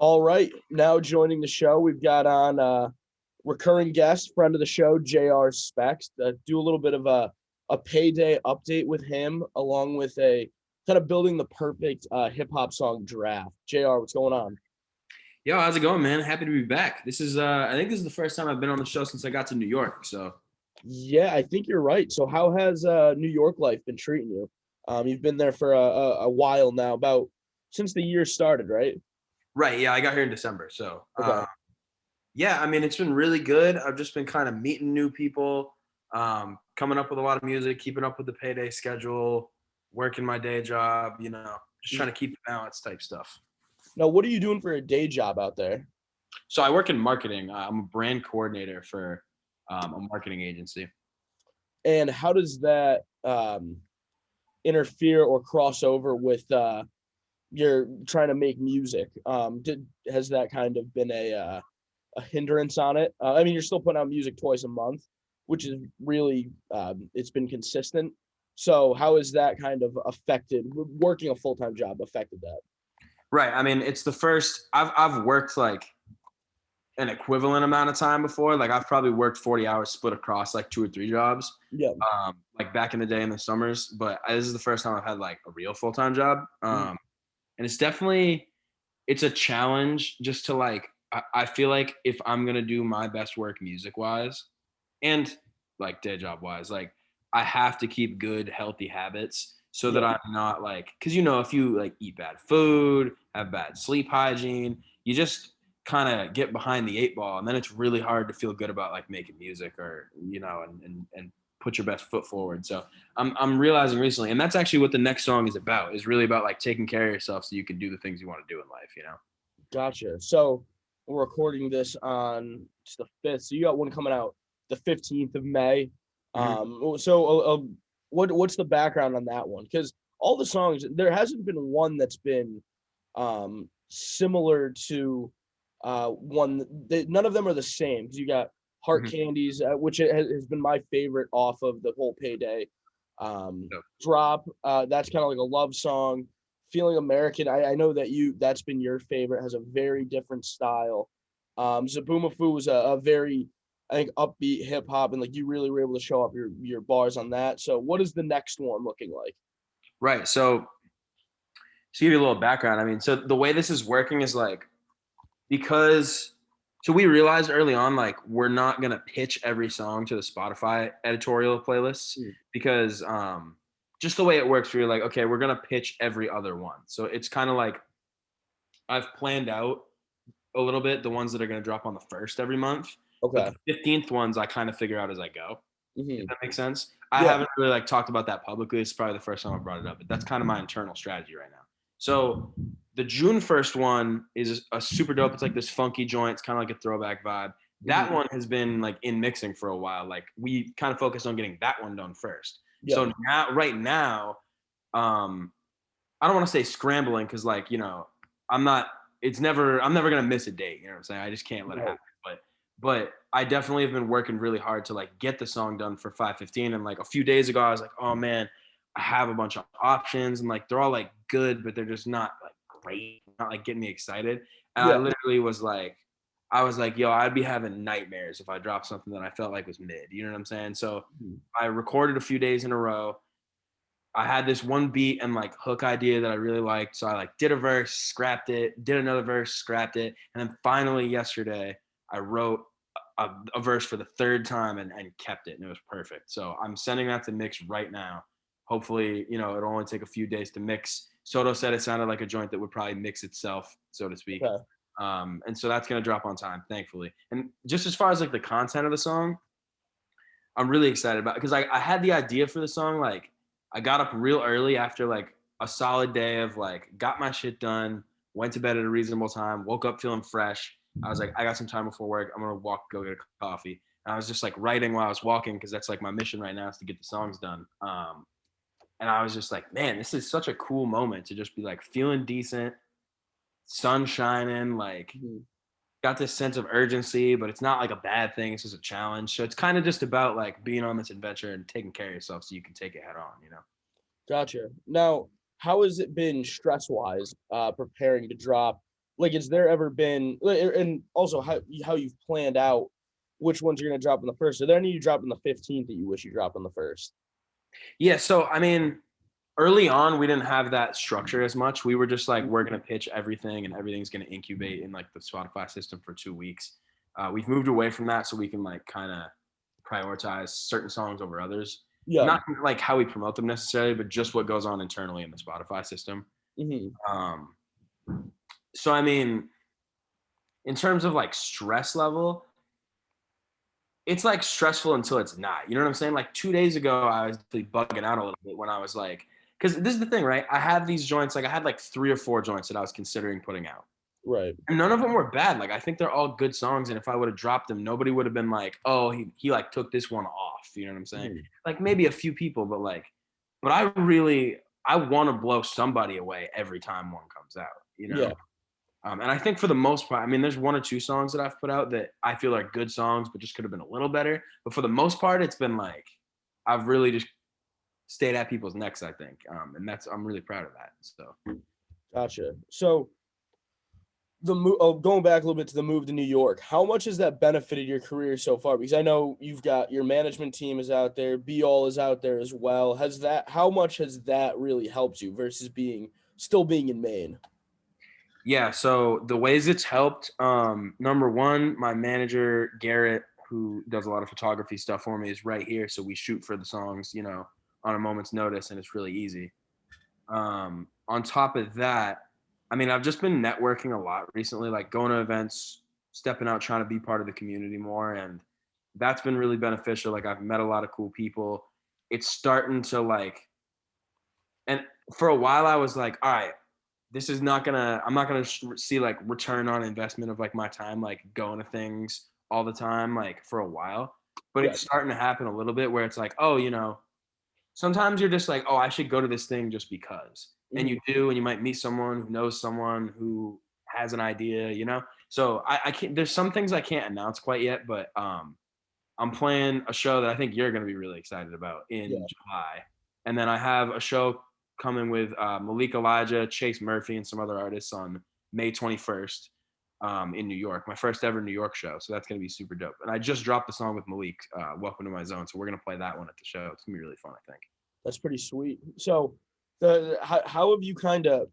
All right, now joining the show, we've got on recurring guest, friend of the show, JR Specs. Do a little bit of a payday update with him, along with a kind of building the perfect hip hop song draft. JR, what's going on? Yo, how's it going, man? Happy to be back. This is I think this is the first time I've been on the show since I got to New York. So Yeah, I think you're right. So, how has New York life been treating you? You've been there for a while now, about since the year started, right? right, yeah, I got here in December. So Okay. yeah, I mean it's been really good. I've just been kind of meeting new people, coming up with a lot of music, keeping up with the payday schedule, working my day job, just trying to keep the balance type stuff. Now, what are you doing for a day job out there? So I work in marketing. I'm a brand coordinator for a marketing agency. And how does that interfere or cross over with you're trying to make music? Has that kind of been a hindrance on it? I mean, you're still putting out music twice a month, which is really it's been consistent. So how has that kind of affected working a full-time job affected that? Right. I mean, it's the first I've worked like an equivalent amount of time before. Like I've probably worked 40 hours split across like 2 or 3 jobs, Yeah. like back in the day in the summers. But this is the first time I've had like a real full time job, and it's a challenge just to like. I feel like if I'm gonna do my best work music wise, and like day job wise, like I have to keep good healthy habits so that Yeah. I'm not like, because if you like eat bad food, have bad sleep hygiene, you just kind of get behind the eight ball, and then it's really hard to feel good about like making music or and put your best foot forward. So I'm realizing recently, and that's actually what the next song is about, is really about like taking care of yourself so you can do the things you want to do in life. Gotcha. So we're recording this on it's the 5th. So you got one coming out the 15th of May. Mhm. What's the background on that one? Because all the songs, there hasn't been one that's been similar to one. None of them are the same. Because you got Heart Mhm. Candies, which has been my favorite off of the whole Payday So, drop. That's kind of like a love song. Feeling American, I know that that's been your favorite, has a very different style. Zaboomafoo was a very, I think, upbeat hip hop, and like you really were able to show up your bars on that. So what is the next one looking like? right. So to give you a little background, I mean, so the way this is working is like, because so we realized early on like we're not gonna pitch every song to the Spotify editorial playlists, Mm. because just the way it works, we're like, okay, we're gonna pitch every other one. So it's kind of like I've planned out a little bit the ones that are gonna drop on the first every month, but Okay. the 15th ones I kind of figure out as I go. If Hmm. that makes sense. I Yeah. haven't really like talked about that publicly. It's probably the first time I brought it up, but that's kind of my internal strategy right now. So the June 1st one is a super dope. It's like this funky joint. It's kind of like a throwback vibe. That Hmm. one has been like in mixing for a while. Like we kind of focused on getting that one done first. Yeah. So now, right now, I don't want to say scrambling because I'm not. I'm never gonna miss a date. You know what I'm saying? I just can't let it Right. happen. But I definitely have been working really hard to like get the song done for 5:15. And like a few days ago, I was like, oh man, I have a bunch of options, and like they're all like good, but they're just not like great, not like getting me excited. And I Yeah. literally I was like, yo, I'd be having nightmares if I dropped something that I felt like was mid. You know what I'm saying? So Mhm. I recorded a few days in a row. I had this one beat and like hook idea that I really liked. So I like did a verse, scrapped it, did another verse, scrapped it. And then finally yesterday, I wrote a verse for the third time and kept it. And it was perfect. So I'm sending that to mix right now. Hopefully, it'll only take a few days to mix. Soto said it sounded like a joint that would probably mix itself, so to speak. Okay. And so that's going to drop on time, thankfully. And just as far as like the content of the song, I'm really excited about it because I had the idea for the song. Like I got up real early after like a solid day of like got my shit done, went to bed at a reasonable time, woke up feeling fresh. I was like, I got some time before work. I'm gonna walk, go get a coffee. And I was just like writing while I was walking because that's like my mission right now is to get the songs done. And I was just like, man, this is such a cool moment to just be like feeling decent, sun shining, like Mhm. got this sense of urgency, but it's not like a bad thing. It's just a challenge. So it's kind of just about like being on this adventure and taking care of yourself so you can take it head on. Gotcha. Now, how has it been stress wise preparing to drop? Like, has there ever been, and also how you've planned out which ones you're gonna drop on the first? Are there any you dropped on the 15th that you wish you dropped on the first? Yeah, so I mean, early on we didn't have that structure as much. We were just like, we're gonna pitch everything and everything's gonna incubate in like the Spotify system for 2 weeks. We've moved away from that so we can like kind of prioritize certain songs over others. Yeah. Not like how we promote them necessarily, but just what goes on internally in the Spotify system. Hmm. Um, so I mean, in terms of like stress level, it's like stressful until it's not. You know what I'm saying? Like 2 days ago, I was really bugging out a little bit when I was like, because this is the thing, right? I had these joints, like I had like 3 or 4 joints that I was considering putting out. Right. And none of them were bad. Like I think they're all good songs. And if I would have dropped them, nobody would have been like, oh, he like took this one off. You know what I'm saying? Mhm. Like maybe a few people, but I want to blow somebody away every time one comes out, you know? Yeah. And I think for the most part, I mean, there's 1 or 2 songs that I've put out that I feel are good songs, but just could have been a little better. But for the most part, it's been like I've really just stayed at people's necks, I think, and I'm really proud of that. So Gotcha. So the move, going back a little bit to the move to New York, how much has that benefited your career so far? Because I know you've got your management team is out there, Be All is out there as well. How much has that really helped you versus still being in Maine? yeah, so the ways it's helped, number one, my manager Garrett, who does a lot of photography stuff for me, is right here, so we shoot for the songs, on a moment's notice, and it's really easy. On top of that, I mean, I've just been networking a lot recently, like going to events, stepping out, trying to be part of the community more. And that's been really beneficial. Like, I've met a lot of cool people. It's starting to like, and for a while, I was like, all right, I'm not gonna see like return on investment of like my time, like going to things all the time, like for a while. But Yeah. it's starting to happen a little bit where it's like, oh, sometimes you're just like, oh, I should go to this thing just because. And Mhm. you do, and you might meet someone who knows someone who has an idea. So I can't, there's some things I can't announce quite yet, but I'm playing a show that I think you're going to be really excited about in Yeah. July. And then I have a show coming with Malik Elijah, Chase Murphy, and some other artists on May 21st in New York, my first ever New York show. So that's going to be super dope. And I just dropped the song with Malik, Welcome to My Zone. So we're going to play that one at the show. It's going to be really fun, I think. That's pretty sweet. So how have you kind of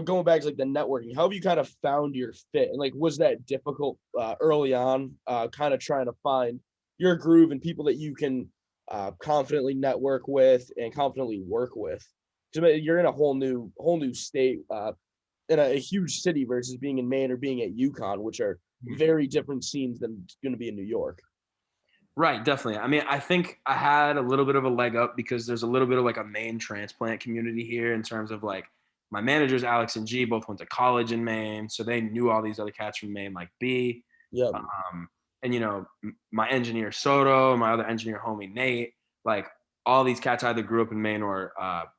going back to like the networking, how have you kind of found your fit? And like, was that difficult early on, kind of trying to find your groove and people that you can confidently network with and confidently work with? Because you're in a whole new state, in a huge city versus being in Maine or being at UConn, which are very different scenes than going to be in New York. Right, definitely. I mean, I think I had a little bit of a leg up because there's a little bit of like a Maine transplant community here in terms of like my managers, Alex and G, both went to college in Maine. So they knew all these other cats from Maine, like B. Yep. And, my engineer Soto, my other engineer homie Nate, like all these cats either grew up in Maine or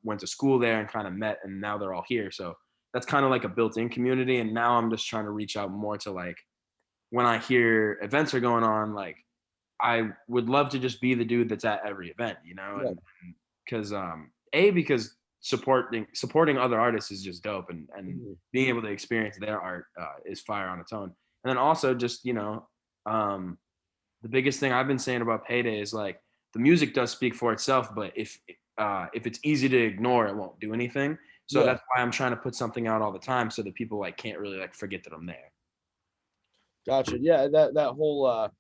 went to school there and kind of met, and now they're all here. So that's kind of like a built in community. And now I'm just trying to reach out more to like when I hear events are going on, like, I would love to just be the dude that's at every event, Yep. and because supporting other artists is just dope, and Mhm. being able to experience their art is fire on its own. And then also just the biggest thing I've been saying about Payday is like the music does speak for itself, but if it's easy to ignore, it won't do anything. So Yeah. that's why I'm trying to put something out all the time so that people like can't really like forget that I'm there. Gotcha. Yeah. That whole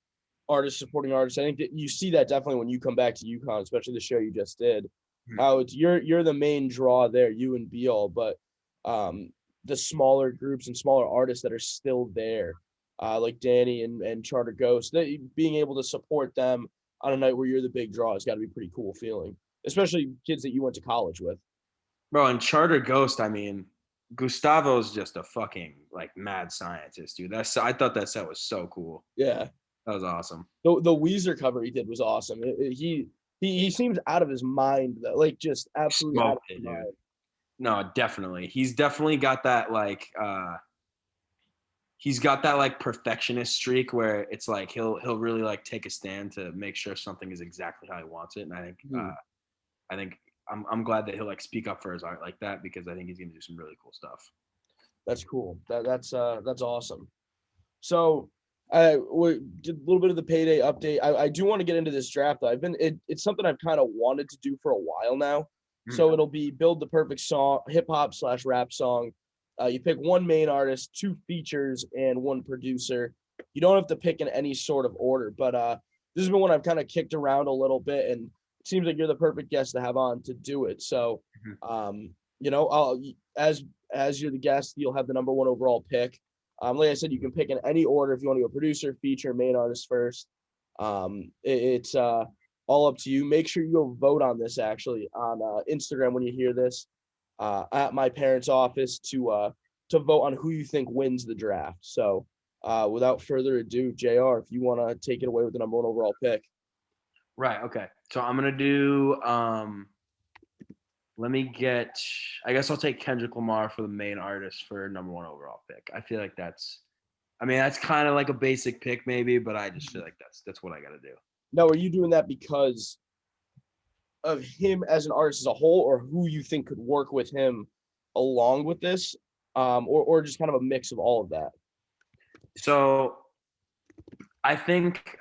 artist supporting artists. I think that you see that definitely when you come back to UConn, especially the show you just did. Mhm. How it's you're the main draw there, you and Be All, but um, the smaller groups and smaller artists that are still there, like Danny and Charter Ghost, being able to support them on a night where you're the big draw has got to be a pretty cool feeling, especially kids that you went to college with. Bro, and Charter Ghost, I mean, Gustavo's just a fucking like mad scientist, dude. I thought that set was so cool. Yeah, That was awesome. the Weezer cover he did was awesome. He seems out of his mind though, like just absolutely out of Smoked his it, dude. mind. No, definitely. He's definitely got that like perfectionist streak where it's like he'll really like take a stand to make sure something is exactly how he wants it. And Mhm. I think I'm glad that he'll like speak up for his art like that because I think he's gonna do some really cool stuff. That's cool. That's awesome. So we did a little bit of the payday update. I do want to get into this draft though. It's something I've kind of wanted to do for a while now. Mhm. So it'll be build the perfect song, hip hop / rap song. You pick one main artist, two features, and one producer. You don't have to pick in any sort of order, but this has been one I've kind of kicked around a little bit, and it seems like you're the perfect guest to have on to do it. So, Mhm. I'll as you're the guest, you'll have the number one overall pick. Like I said, you can pick in any order if you want to go producer, feature, main artist first. It's all up to you. Make sure you go vote on this actually on Instagram when you hear this at my parents' office to vote on who you think wins the draft. So without further ado, JR, if you want to take it away with the number one overall pick. Right. Okay. So I'm gonna do. Let me get. I guess I'll take Kendrick Lamar for the main artist for number one overall pick. I feel like that's. I mean, that's kind of like a basic pick, maybe, but I just feel like that's what I got to do. Now, are you doing that because of him as an artist as a whole, or who you think could work with him along with this, or just kind of a mix of all of that? So I think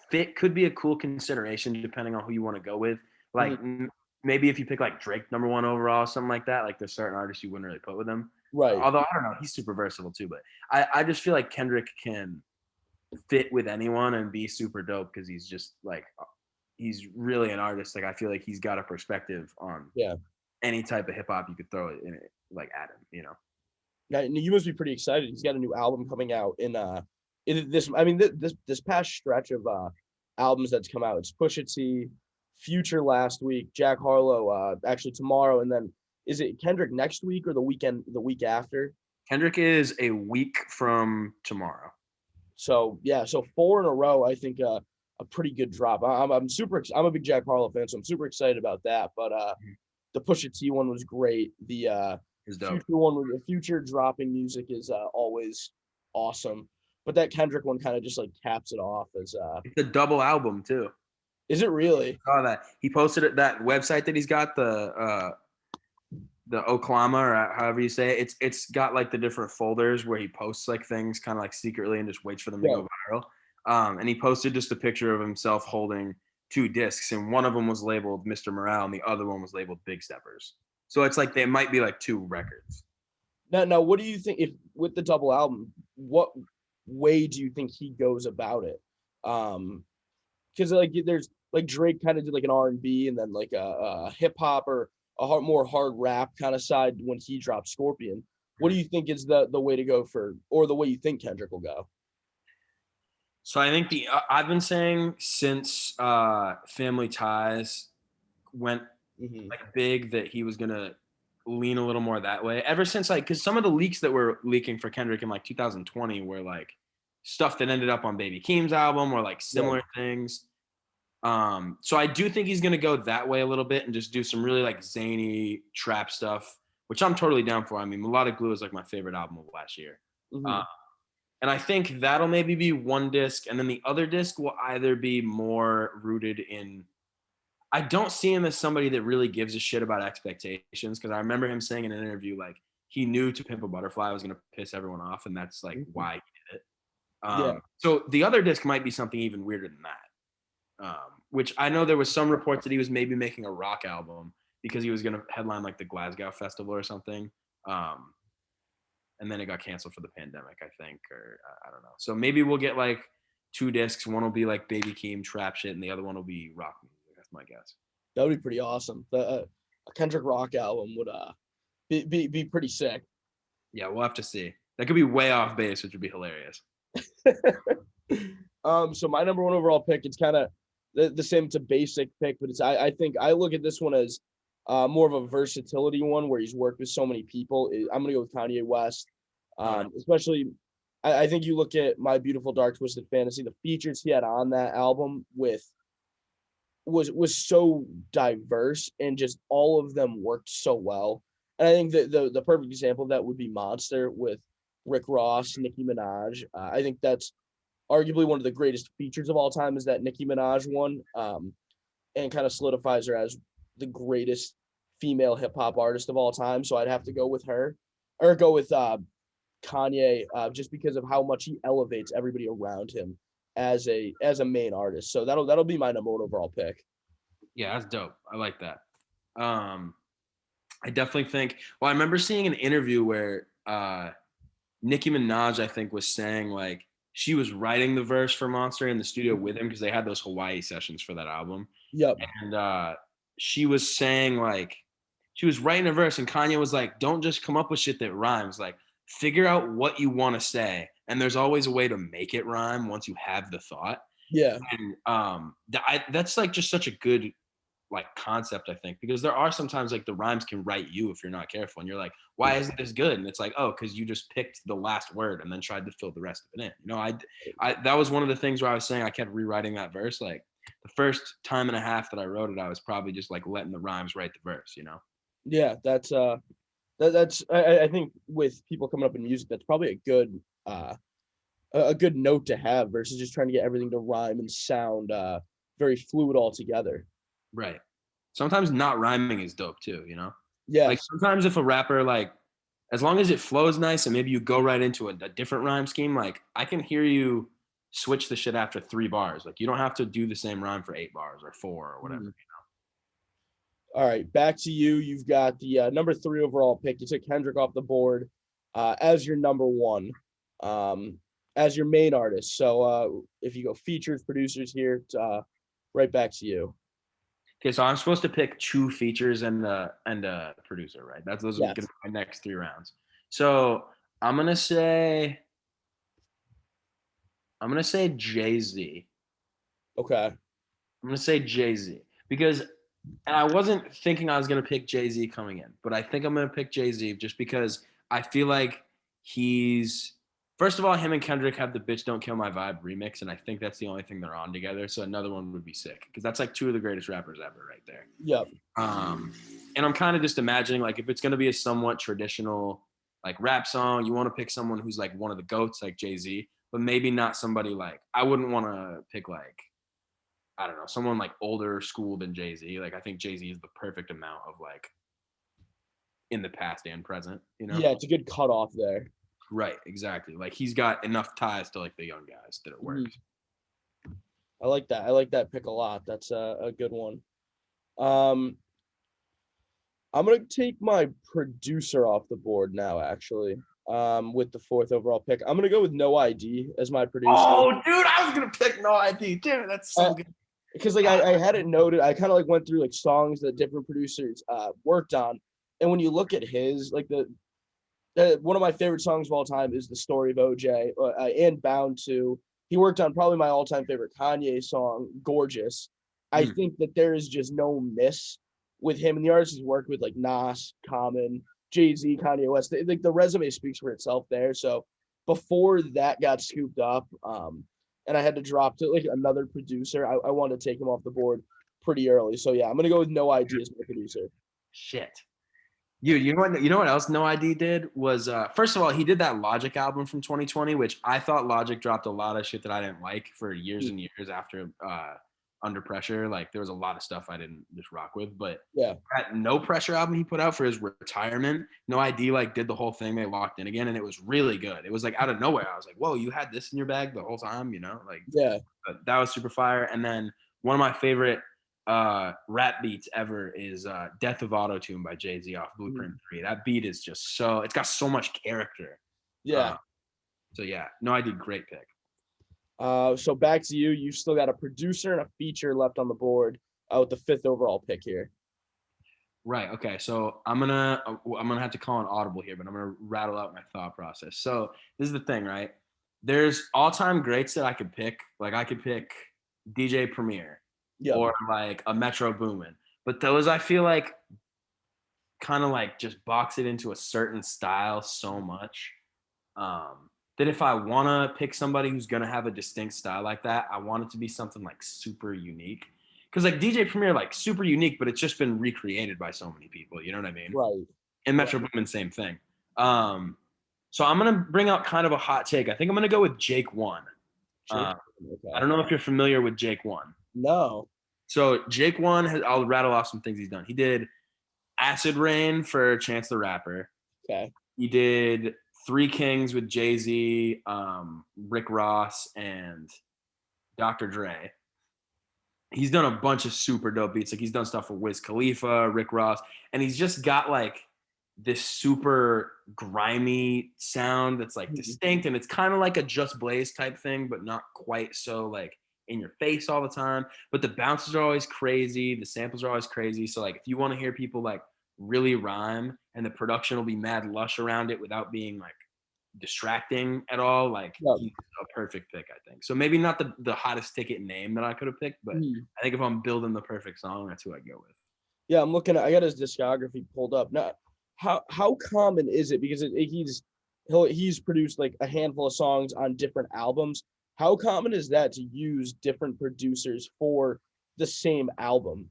fit could be a cool consideration depending on who you want to go with. Like maybe if you pick like Drake number one overall, or something like that. Like there's certain artists you wouldn't really put with him. Right. Although I don't know, he's super versatile too. But I just feel like Kendrick can fit with anyone and be super dope because he's just like he's really an artist. Like I feel like he's got a perspective on Yeah. any type of hip hop you could throw it in it like at him, you know. Now, you must be pretty excited. He's got a new album coming out in this. I mean, this past stretch of albums that's come out. It's Pusha T, Future last week, Jack Harlow actually tomorrow, and then is it Kendrick next week or the week after? Kendrick is a week from tomorrow. So yeah, so four in a row. I think a pretty good drop. I'm super. I'm a big Jack Harlow fan, so I'm super excited about that. But the Pusha T one was great. The Is dope. Future one with the Future dropping music is always awesome. But that Kendrick one kind of just like caps it off as It's a double album too. is it really? I saw that. He posted it that website that he's got, the Oklahoma or however you say it. It's got like the different folders where he posts like things kind of like secretly and just waits for them to go viral. And he posted just a picture of himself holding two discs, and one of them was labeled Mr. Morale and the other one was labeled Big Steppers. So it's like they might be like two records. Now, what do you think if with the double album? What way do you think he goes about it? Because like there's like Drake kind of did like an R&B and then like a hip hop or more hard rap kind of side when he dropped Scorpion. What do you think is the way to go for, or the way you think Kendrick will go? So I think I've been saying since Family Ties went like big that he was gonna lean a little more that way. Ever since like, because some of the leaks that were leaking for Kendrick in like 2020 were like stuff that ended up on Baby Keem's album or like similar things. So I do think he's gonna go that way a little bit and just do some really like zany trap stuff, which I'm totally down for. I mean, Melodic Glue is like my favorite album of last year. And I think that'll maybe be one disc, and then the other disc will either be more rooted in. I don't see him as somebody that really gives a shit about expectations, because I remember him saying in an interview like he knew To Pimp a Butterfly was going to piss everyone off, and that's like why he did it. So the other disc might be something even weirder than that, which I know there was some reports that he was maybe making a rock album because he was going to headline like the Glasgow Festival or something. And then it got canceled for the pandemic, I think, or I don't know. So maybe we'll get like two discs. One will be like Baby Keem trap shit, and the other one will be rock music. That's my guess. That would be pretty awesome. A Kendrick rock album would be pretty sick. Yeah, we'll have to see. That could be way off base, which would be hilarious. So my number one overall pick, it's kind of the same. It's a basic pick, but I think I look at this one as more of a versatility one where he's worked with so many people. I'm gonna go with Kanye West, especially. I think you look at My Beautiful Dark Twisted Fantasy. The features he had on that album was so diverse, and just all of them worked so well. And I think that the perfect example of that would be Monster with Rick Ross, Nicki Minaj. I think that's arguably one of the greatest features of all time is that Nicki Minaj one, and kind of solidifies her as the greatest female hip hop artist of all time. So I'd have to go with her. or go with Kanye, just because of how much he elevates everybody around him as a main artist. So that'll be my number one overall pick. Yeah, that's dope. I like that. I definitely think. Well, I remember seeing an interview where Nicki Minaj, I think, was saying like she was writing the verse for Monster in the studio with him because they had those Hawaii sessions for that album. Yep. And she was saying like she was writing a verse, and Kanye was like, "Don't just come up with shit that rhymes. Like, figure out what you want to say, and there's always a way to make it rhyme once you have the thought." Yeah. And that's like just such a good like concept, I think, because there are sometimes like the rhymes can write you if you're not careful, and you're like, why isn't this good? And it's like, oh, because you just picked the last word and then tried to fill the rest of it in. I that was one of the things where I was saying I kept rewriting that verse. Like the first time and a half that I wrote it, I was probably just like letting the rhymes write the verse, Yeah, that's I think with people coming up in music, that's probably a good note to have versus just trying to get everything to rhyme and sound very fluid altogether. Right. Sometimes not rhyming is dope too. Like Yes. sometimes if a rapper like as long as it flows nice and maybe you go right into a different rhyme scheme, like I can hear you switch the shit after 3 bars. Like you don't have to do the same rhyme for 8 bars or 4 or whatever. All right, back to you. You've got the number 3 overall pick. You took Kendrick off the board as your number 1, as your main artist. So if you go features, producers here, right back to you. Okay, so I'm supposed to pick 2 features and a producer, right? Those are Yes. gonna be my next 3 rounds. So I'm gonna say Jay-Z. Okay. I'm gonna say Jay-Z because and I wasn't thinking I was gonna pick Jay-Z coming in, but I think I'm gonna pick Jay-Z just because I feel like he's first of all, him and Kendrick have the "Bitch Don't Kill My Vibe" remix, and I think that's the only thing they're on together. So another one would be sick because that's like 2 of the greatest rappers ever, right there. Yep. And I'm kind of just imagining like if it's gonna be a somewhat traditional like rap song, you want to pick someone who's like one of the goats, like Jay-Z, but maybe not somebody like I wouldn't want to pick like I don't know, someone like older school than Jay-Z. Like I think Jay-Z is the perfect amount of like in the past and present. Yeah, it's a good cutoff there. Right, exactly. Like he's got enough ties to like the young guys that it works. I like that. I like that pick a lot. That's a good one. Um, I'm gonna take my producer off the board now, actually. With the 4th overall pick, I'm gonna go with No ID as my producer. Oh, dude, I was gonna pick No ID. Dude, that's so good. Because like I had it noted, I kind of like went through like songs that different producers worked on, and when you look at his like the one of my favorite songs of all time is "The Story of OJ" and "Bound to." He worked on probably my all-time favorite Kanye song, "Gorgeous." I think that there is just no miss with him and the artists he's worked with, like Nas, Common, Jay-Z, Kanye West. Like the resume speaks for itself there. So before that got scooped up, and I had to drop to like another producer, I wanted to take him off the board pretty early. So yeah, I'm gonna go with No ID as my producer. Shit. You know what else No ID did was first of all he did that Logic album from 2020, which I thought Logic dropped a lot of shit that I didn't like for years and years after Under Pressure. Like there was a lot of stuff I didn't just rock with, but Yeah, that No Pressure album he put out for his retirement, No ID like did the whole thing. They locked in again, and it was really good. It was like out of nowhere. I was like, whoa, you had this in your bag the whole time, like yeah. that was super fire. And then one of my favorite rap beats ever is Death of Autotune by Jay-Z off Blueprint 3. That beat is just it's got so much character. Yeah. So yeah, No ID, great pick. So back to you. You've still got a producer and a feature left on the board with the 5th overall pick here. Right. Okay. So I'm gonna have to call an audible here, but I'm gonna rattle out my thought process. So this is the thing, right? There's all-time greats that I could pick. Like I could pick DJ Premier or like a Metro Boomin. But those I feel like kind of like just box it into a certain style so much that if I want to pick somebody who's going to have a distinct style like that, I want it to be something like super unique. Because like DJ Premier, like super unique, but it's just been recreated by so many people. You know what I mean? Right. And Metro Boomin, same thing. So I'm going to bring out kind of a hot take. I think I'm going to go with Jake One. Okay. I don't know if you're familiar with Jake One. No. So Jake One I'll rattle off some things he's done. He did Acid Rain for Chance the Rapper. Okay. He did Three Kings with Jay-Z, Rick Ross, and Dr. Dre. He's done a bunch of super dope beats. Like he's done stuff for Wiz Khalifa, Rick Ross, and he's just got like this super grimy sound that's like Mhm. distinct, and it's kind of like a Just Blaze type thing, but not quite so like in your face all the time. But the bounces are always crazy, the samples are always crazy. So like if you want to hear people like really rhyme and the production will be mad lush around it without being like distracting at all, like Yeah. he's a perfect pick, I think. So maybe not the hottest ticket name that I could have picked, but Mhm. I think if I'm building the perfect song, that's who I go with. Yeah, I'm looking at. I got his discography pulled up now. How common is it? Because he's produced like a handful of songs on different albums. How common is that to use different producers for the same album?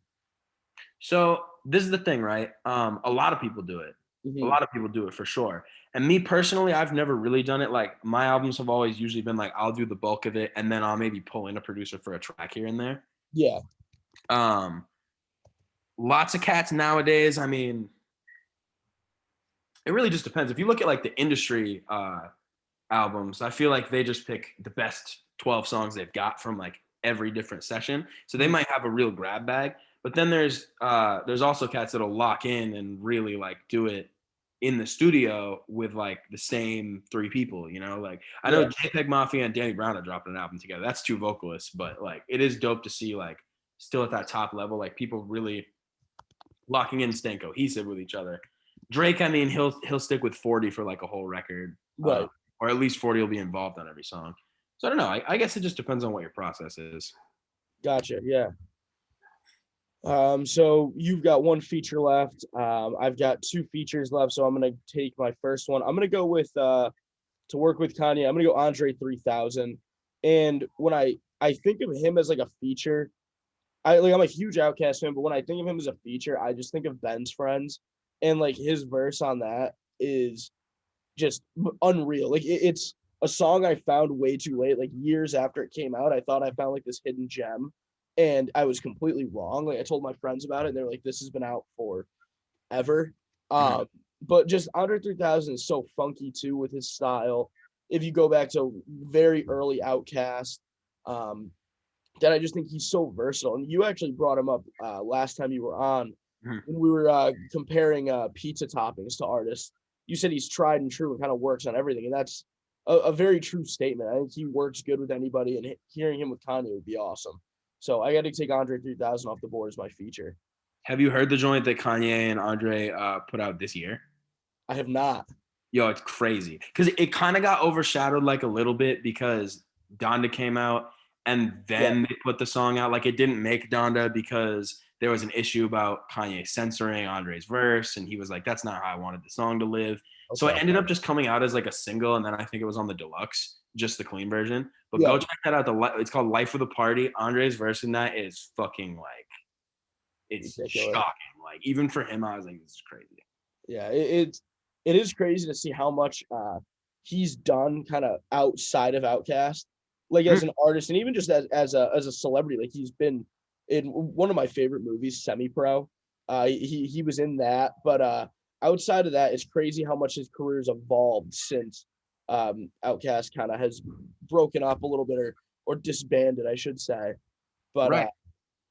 So this is the thing, right? A lot of people do it. A Hmm. lot of people do it for sure. And me personally, I've never really done it. Like my albums have always usually been like I'll do the bulk of it, and then I'll maybe pull in a producer for a track here and there. Yeah. Um, Lots of cats nowadays. I mean, it really just depends. If you look at like the industry albums, I feel like they just pick the best 12 songs they've got from like every different session. So they Mhm. might have a real grab bag. But then there's also cats that'll lock in and really like do it in the studio with like the same three people, you know? Like I know Yeah. JPEG Mafia and Danny Brown are dropping an album together. That's two vocalists, but like it is dope to see like still at that top level, like people really locking in and staying cohesive with each other. Drake, I mean, he'll stick with 40 for like a whole record, Right. or at least 40 will be involved on every song. So I don't know. I guess it just depends on what your process is. Gotcha. Yeah. So you've got one feature left. I've got two features left. So I'm gonna take my first one. I'm gonna go with to work with Kanye. I'm gonna go Andre 3000. And when I think of him as like a feature, I'm a huge Outcast fan, but when I think of him as a feature, I just think of Ben's Friends, and like his verse on that is just unreal. Like it's a song I found way too late, like years after it came out. I thought I found like this hidden gem, and I was completely wrong. Like I told my friends about it, and they're like, "This has been out forever." Mhm. Um, but just Under 3000 is so funky too with his style. If you go back to very early Outcast, um, that I just think he's so versatile. And you actually brought him up last time you were on Mhm. when we were comparing pizza toppings to artists. You said he's tried and true and kind of works on everything, and that's a very true statement. I think he works good with anybody, and hearing him with Kanye would be awesome. So I got to take Andre 3000 off the board as my feature. Have you heard the joint that Kanye and Andre put out this year? I have not. Yo, it's crazy because it kind of got overshadowed like a little bit because Donda came out and Yeah. then they put the song out. Like it didn't make Donda because there was an issue about Kanye censoring Andre's verse, and he was like, "That's not how I wanted the song to live." So it Okay. ended up just coming out as like a single, and then I think it was on the deluxe, just the clean version. But Yeah. go check that out. It's called "Life of the Party." Andre's verse in that is fucking like it's Ridiculous. shocking. Like even for him, I was like, "This is crazy." Yeah. It is crazy to see how much he's done kind of outside of Outcast, like Mhm. as an artist, and even just as a celebrity. Like he's been in one of my favorite movies, Semi Pro. He was in that, but outside of that, it's crazy how much his career's evolved since Outcast kind of has broken up a little bit or disbanded, I should say. But Right.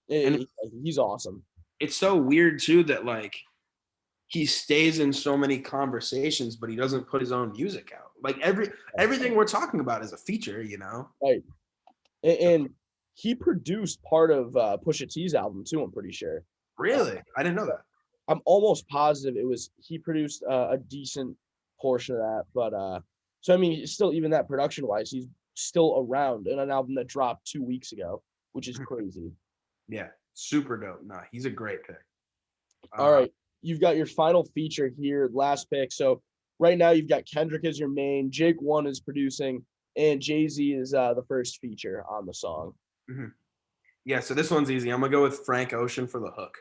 And he's awesome. it's so weird too that like he stays in so many conversations, but he doesn't put his own music out. Like everything we're talking about is a feature, you know. Right. So And he produced part of Pusha T's album too. I'm pretty sure. Uh, really, I didn't know that. I'm almost positive it was he produced a decent portion of that. But so I mean, still even that production wise, he's still around in an album that dropped 2 weeks ago, which is crazy. Yeah, super dope. Nah, he's a great pick. All Uh, right, you've got your final feature here, last pick. So right now you've got Kendrick as your main, Jake One is producing, and Jay-Z is the first feature on the song. mhm. Yeah, so this one's easy. I'm gonna go with Frank Ocean for the hook.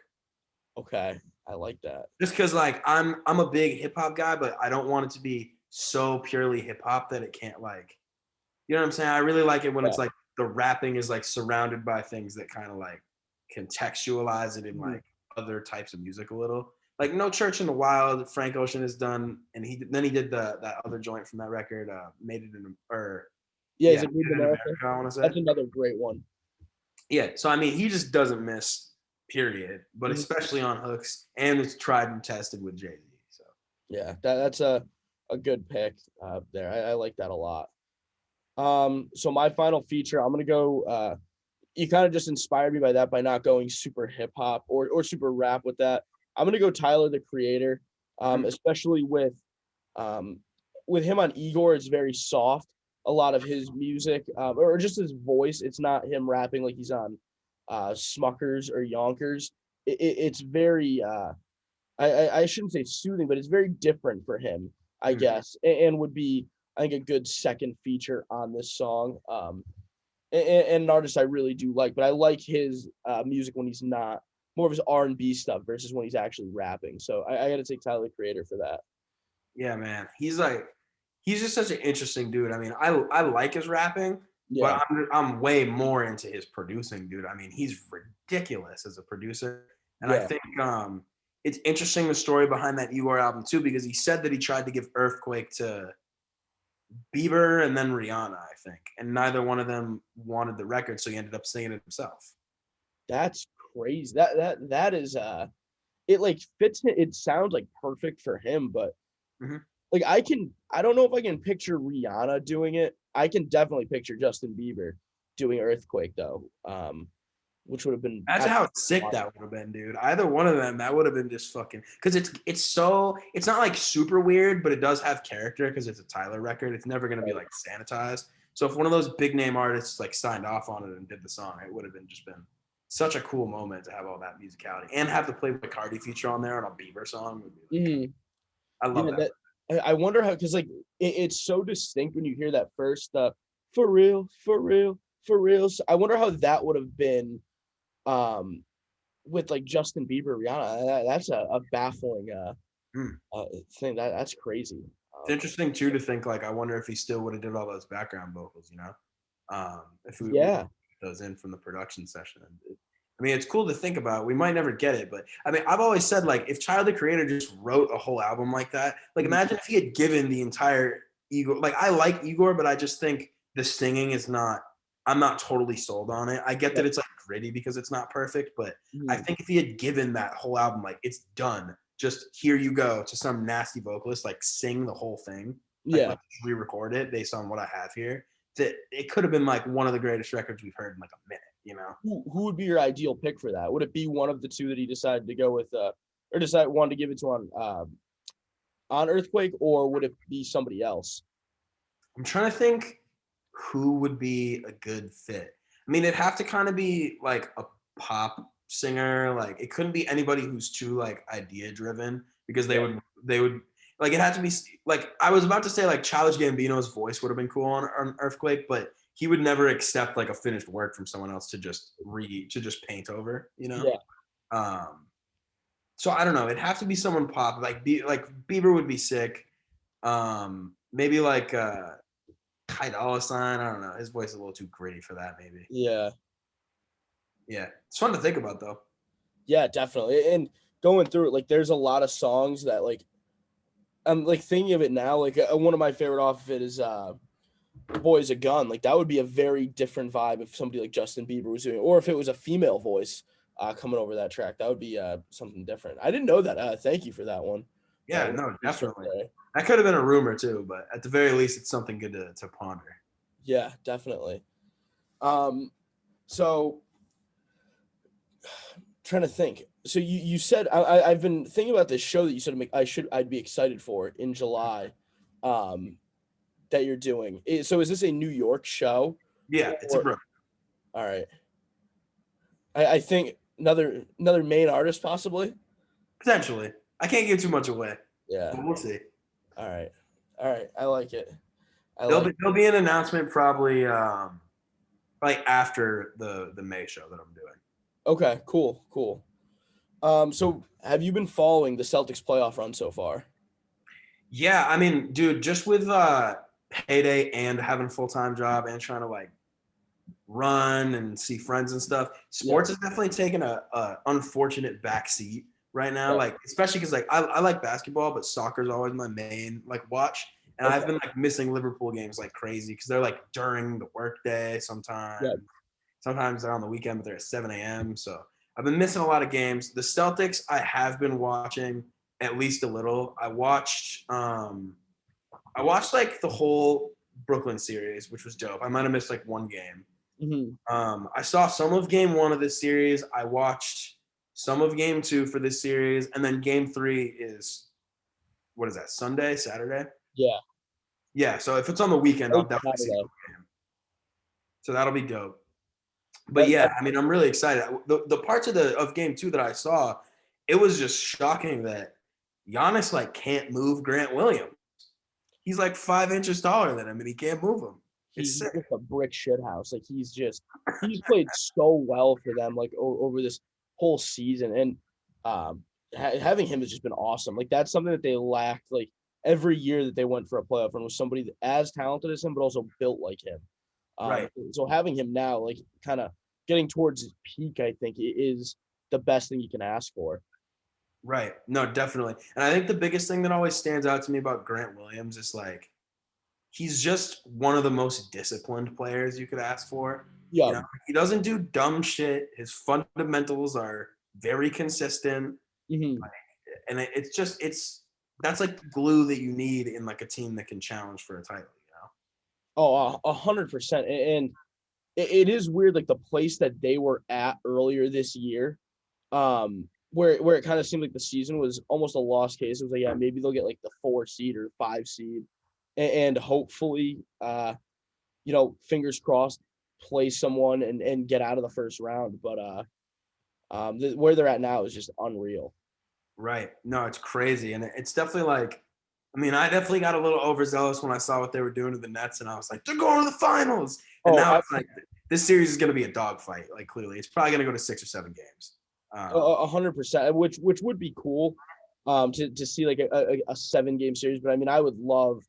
Okay, I like that. Just because like I'm a big hip hop guy, but I don't want it to be so purely hip hop that it can't like you know what I'm saying? I really like it when Yeah. it's like the rapping is like surrounded by things that kind of like contextualize it in Mhm. like other types of music a little. like No Church in the Wild, Frank Ocean has done, and then he did that other joint from that record, Made It in or Yeah, yeah, he's a Made good It in America. America, I want to say. That's another great one. Yeah, so I mean, he just doesn't miss, period. But Mhm. especially on hooks, and it's tried and tested with Jay-Z. So Yeah, that's a good pick there. I like that a lot. So my final feature, I'm gonna go. You kind of just inspired me by that by not going super hip hop or super rap with that. I'm gonna go Tyler the Creator, Mhm. especially with him on Igor. It's very soft. A lot of his music, or just his voice. It's not him rapping like he's on Smuckers or Yonkers. It's very I shouldn't say soothing, but it's very different for him, I Mhm. guess, and would be I think a good second feature on this song. And an artist I really do like, but I like his music when he's not more of his R&B stuff versus when he's actually rapping. So I got to take Tyler the Creator for that. Yeah, man, he's just such an interesting dude. I mean, I like his rapping, Yeah, but I'm way more into his producing, dude. I mean, he's ridiculous as a producer, and I yeah, think it's interesting the story behind that Igor album too, because he said that he tried to give Earthquake to Bieber and then Rihanna, I think, and neither one of them wanted the record, so he ended up singing it himself. that's crazy. That is it like fits. It sounds like perfect for him, but Mhm. like I don't know if I can picture Rihanna doing it. I can definitely picture Justin Bieber doing Earthquake though, which would have been Imagine how sick wild. that would have been, dude. Either one of them, that would have been just fucking. Because it's not like super weird, but it does have character because it's a Tyler record. It's never gonna be like sanitized. So if one of those big name artists like signed off on it and did the song, it would have been such a cool moment to have all that musicality and have the Playboy Cardi feature on there on a Bieber song would be like, Mhm. I love Yeah, that. that I wonder how because like it's so distinct when you hear that first for real, for real, for real. So I wonder how that would have been um with like Justin Bieber, Rihanna. That's a baffling Hmm. thing. That's crazy. It's interesting too to think like I wonder if he still would have did all those background vocals, if we would Yeah, have those in from the production session. I mean, it's cool to think about. We might never get it, but I mean, I've always said like if Tyler the Creator just wrote a whole album like that, like mhm, imagine if he had given the entire Igor. Like I like Igor, but I just think the singing is not. I'm not totally sold on it. I get yeah, that it's like gritty because it's not perfect, but I mhm, think if he had given that whole album like it's done, just here you go to some nasty vocalist, like sing the whole thing, like yeah. let's re-record it based on what I have here. That it could have been like one of the greatest records we've heard in like a minute. Who would be your ideal pick for that? Would it be one of the two that he decided to go with, or decide wanted to give it to on Earthquake, or would it be somebody else? I'm trying to think who would be a good fit. I mean, it'd have to kind of be like a pop singer. Like it couldn't be anybody who's too like idea driven because Yeah, they would like it had to be like I was about to say like Childish Gambino's voice would have been cool on Earthquake, but he would never accept like a finished work from someone else to just paint over. yeah. Um, so I don't know. It'd have to be someone pop like Bieber would be sick. Maybe like Ty Dolla Sign. I don't know. His voice is a little too gritty for that. Maybe. Yeah, Yeah, it's fun to think about though. yeah, definitely. And going through it, like, there's a lot of songs that, like, I'm like thinking of it now. Like, one of my favorite off of it is "Boy's a Gun." Like, that would be a very different vibe if somebody like Justin Bieber was doing it, or if it was a female voice coming over that track. That would be something different. I didn't know that. Thank you for that one. Yeah, Little no, Easter egg definitely. there. That could have been a rumor too, but at the very least, it's something good to ponder. Yeah, definitely. Um, so trying to think. So you said I've been thinking about this show that you said I'd be excited for in July, um, that you're doing. So is this a New York show? Yeah, it's a Or rumor. all right, I think another main artist possibly. Potentially. I can't give too much away, Yeah. but we'll see. All right. All right. I like it. I There'll like. be there'll be an announcement probably like after the May show that I'm doing. Okay. Cool. Cool. So have you been following the Celtics playoff run so far? Yeah, I mean, dude, just with payday and having a full time job and trying to like run and see friends and stuff, Yeah. sports has definitely taken a unfortunate backseat right now, Yeah. like especially because like I like basketball, but soccer is always my main like watch. And Okay. I've been like missing Liverpool games like crazy because they're like during the workday sometimes. Yeah. Sometimes they're on the weekend, but they're at 7 a.m. So I've been missing a lot of games. The Celtics, I have been watching at least a little. I watched like the whole Brooklyn series, which was dope. I might have missed like one game. Hmm. I saw some of game one of this series. I watched some of game two for this series, and then game three is what is that? Sunday, Saturday? Yeah. Yeah. So if it's on the weekend, I'll Late definitely see Saturday. the game. So that'll be dope. But That, yeah, that I mean, I'm really excited. The parts of game two that I saw, it was just shocking that Giannis like can't move Grant Williams. He's like 5 inches taller than him, and he can't move him. It's he's sick. just a brick shit house. Like he's played so well for them like over this whole season, and having him has just been awesome. Like that's something that they lacked. Like every year that they went for a playoff run was somebody as talented as him, but also built like him. Right. So having him now, like kind of getting towards his peak, I think is the best thing you can ask for. Right. No, definitely. And I think the biggest thing that always stands out to me about Grant Williams is like he's just one of the most disciplined players you could ask for. Yeah. You know, he doesn't do dumb shit. His fundamentals are very consistent. Hmm. And it's that's like the glue that you need in like a team that can challenge for a title, you know? Oh, 100%. And it is weird, like the place that they were at earlier this year, where it kind of seemed like the season was almost a lost case. It was like, yeah, maybe they'll get like the 4 seed or 5 seed, and hopefully, fingers crossed, play someone and get out of the first round. But where they're at now is just unreal. Right. No, it's crazy. And it's definitely like, I mean, I definitely got a little overzealous when I saw what they were doing to the Nets, and I was like, they're going to the finals. And Oh, now it's like, this series is going to be a dogfight. Like, clearly, it's probably going to go to 6 or 7 games. 100%, which would be cool, to see like a 7 game series. But I mean, I would love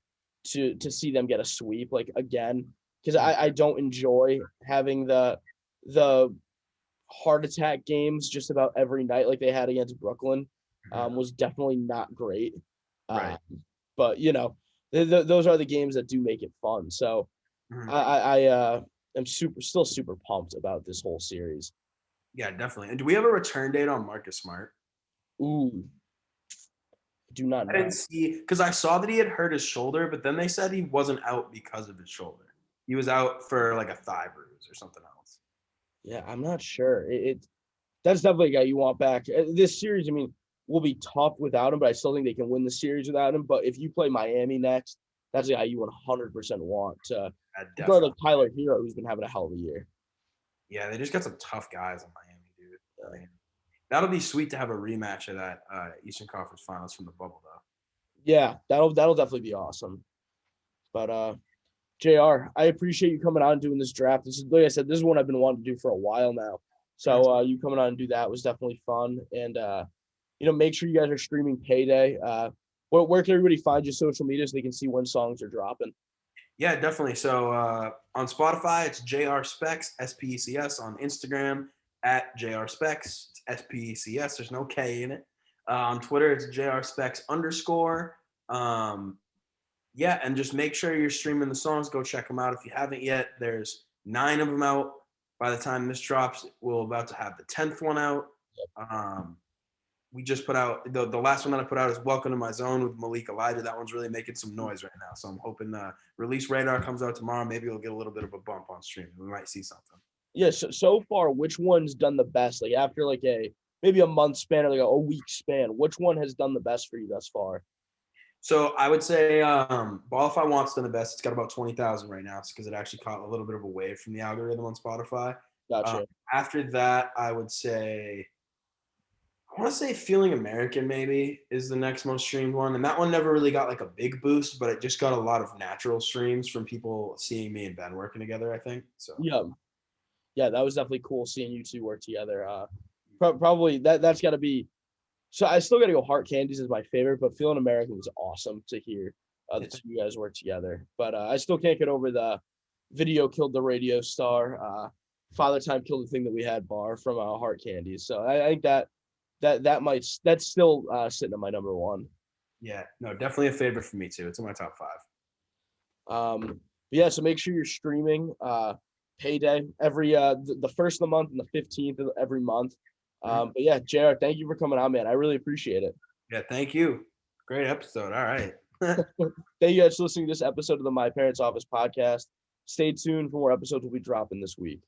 to see them get a sweep like again, because I don't enjoy having the heart attack games just about every night like they had against Brooklyn. Was definitely not great. Right. But those are the games that do make it fun. So Mhm. I am still super pumped about this whole series. Yeah, definitely. And do we have a return date on Marcus Smart? Ooh, do not I know. didn't see because I saw that he had hurt his shoulder, but then they said he wasn't out because of his shoulder. He was out for like a thigh bruise or something else. Yeah, I'm not sure. That's definitely a guy you want back. This series, I mean, will be tough without him, but I still think they can win the series without him. But if you play Miami next, that's a guy you 100% want to guard like Definitely. Tyler Hero, who's been having a hell of a year. Yeah, they just got some tough guys in Miami, dude. I mean, that'll be sweet to have a rematch of that Eastern Conference Finals from the bubble, though. Yeah, that'll definitely be awesome. But JR, I appreciate you coming on and doing this draft. This is, like I said, this is one I've been wanting to do for a while now. So you coming on and do that was definitely fun. And make sure you guys are streaming Payday. Where can everybody find your social media so they can see when songs are dropping? Yeah, definitely. So on Spotify, it's JR Specs, SPECS. On Instagram, at JR Specs, it's SPECS. There's no K in it. On Twitter, it's JR Specs _. Yeah, and just make sure you're streaming the songs. Go check them out if you haven't yet. There's 9 of them out. By the time this drops, we're about to have the 10th one out. We just put out the last one that I put out is Welcome to My Zone with Malik Elijah. That one's really making some noise right now. So I'm hoping Release Radar comes out tomorrow. Maybe we'll get a little bit of a bump on streaming. We might see something. Yeah, so far, which one's done the best? Like after like maybe a month span or like a week span, which one has done the best for you thus far? So I would say Ball If I Want's done the best. It's got about 20,000 right now because it actually caught a little bit of a wave from the algorithm on Spotify. Gotcha. After that, I would say I want to say Feeling American maybe is the next most streamed one. And that one never really got like a big boost, but it just got a lot of natural streams from people seeing me and Ben working together, I think. So Yeah, that was definitely cool seeing you two work together. Probably that's got to be. So I still got to go. Heart Candies is my favorite, but Feeling American was awesome to hear the two of you guys work together. But I still can't get over the Video Killed the Radio Star, Father Time Killed the Thing That We Had bar from Heart Candies. So I think that that's still sitting at my number one. Yeah, no, definitely a favorite for me too. It's in my top 5. Yeah, so make sure you're streaming Payday every the first of the month and the 15th of every month. But yeah, Jared, thank you for coming on, man. I really appreciate it. Yeah, thank you. Great episode. All right. Thank you guys for listening to this episode of the My Parents Office podcast. Stay tuned for more episodes we'll be dropping this week.